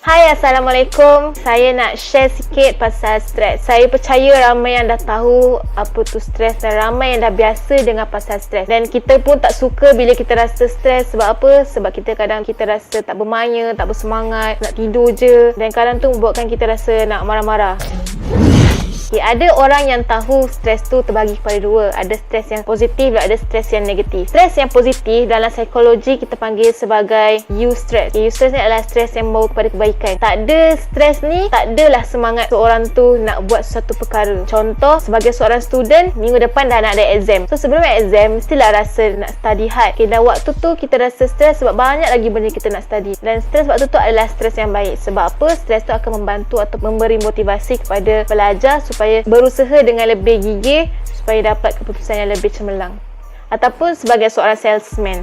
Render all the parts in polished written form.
Hai, Assalamualaikum. Saya nak share sikit pasal stres. Saya percaya ramai yang dah tahu apa tu stres dan ramai yang dah biasa dengan pasal stres. Dan kita pun tak suka bila kita rasa stres. Sebab apa? Sebab kita kadang kita rasa tak bermaya, tak bersemangat, nak tidur je. Dan kadang tu membuatkan kita rasa nak marah-marah. Okay, ada orang yang tahu stres tu terbagi kepada dua. Ada stres yang positif dan ada stres yang negatif. Stres yang positif dalam psikologi kita panggil sebagai eustress. Okay, eustress ni adalah stres yang membawa kepada kebaikan. Tak ada stres ni, tak adalah semangat seorang tu nak buat sesuatu perkara. Contoh, sebagai seorang student, minggu depan dah nak ada exam. So sebelum exam, mestilah rasa nak study hard. Okay, dan waktu tu kita rasa stres sebab banyak lagi benda kita nak study. Dan stres waktu tu adalah stres yang baik. Sebab apa? Stres tu akan membantu atau memberi motivasi kepada pelajar supaya berusaha dengan lebih gigih supaya dapat keputusan yang lebih cemerlang. Ataupun sebagai seorang salesman.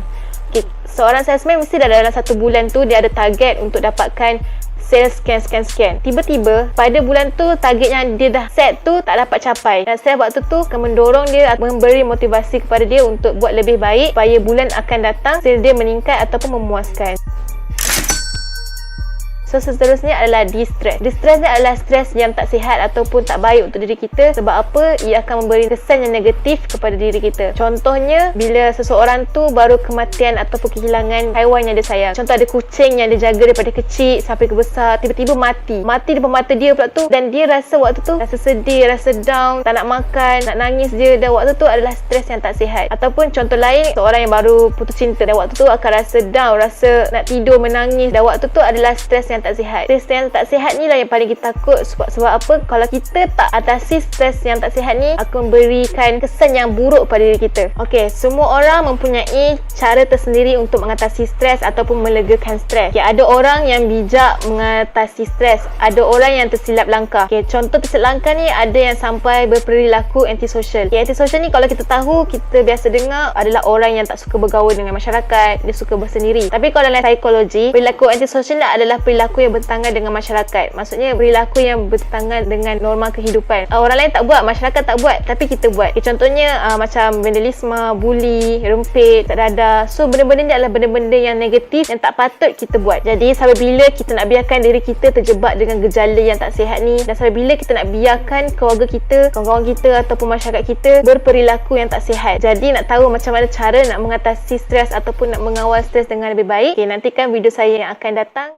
Okay, seorang salesman mesti dalam satu bulan tu dia ada target untuk dapatkan sales sekian. Tiba-tiba pada bulan tu target yang dia dah set tu tak dapat capai. Dan stres waktu tu akan mendorong dia, memberi motivasi kepada dia untuk buat lebih baik supaya bulan akan datang sales dia meningkat ataupun memuaskan. So seterusnya adalah distress. Distress ni adalah stres yang tak sihat ataupun tak baik untuk diri kita. Sebab apa? Ia akan memberi kesan yang negatif kepada diri kita. Contohnya, bila seseorang tu baru kematian ataupun kehilangan haiwan yang dia sayang. Contoh ada kucing yang dia jaga daripada kecil sampai ke besar, tiba-tiba mati. Mati depan mata dia pula tu. Dan dia rasa waktu tu rasa sedih, rasa down, tak nak makan, nak nangis je. Dan waktu tu adalah stres yang tak sihat. Ataupun contoh lain, seorang yang baru putus cinta dan waktu tu akan rasa down, rasa nak tidur, menangis. Dan waktu tu adalah stres yang tak sihat. Stres yang tak sihat ni lah yang paling kita takut. Sebab apa? Kalau kita tak atasi stres yang tak sihat ni, akan memberikan kesan yang buruk pada diri kita. Okey, semua orang mempunyai cara tersendiri untuk mengatasi stres ataupun melegakan stres. Okay, ada orang yang bijak mengatasi stres, ada orang yang tersilap langkah. Okay, contoh tersilap langkah ni ada yang sampai berperilaku antisosial. Okay, antisosial ni kalau kita tahu, kita biasa dengar adalah orang yang tak suka bergaul dengan masyarakat, dia suka bersendiri. Tapi kalau dalam psikologi, perilaku antisosial ni adalah perilaku yang bertentangan dengan masyarakat. Maksudnya perilaku yang bertentangan dengan norma kehidupan. Orang lain tak buat, masyarakat tak buat, tapi kita buat. Okay, contohnya macam vandalisme, buli, rempit, tak dada. So benda-benda ni adalah benda-benda yang negatif yang tak patut kita buat. Jadi sampai bila kita nak biarkan diri kita terjebak dengan gejala yang tak sihat ni, dan sampai bila kita nak biarkan keluarga kita, kawan-kawan kita ataupun masyarakat kita berperilaku yang tak sihat. Jadi nak tahu macam mana cara nak mengatasi stres ataupun nak mengawal stres dengan lebih baik, okay, nantikan video saya yang akan datang.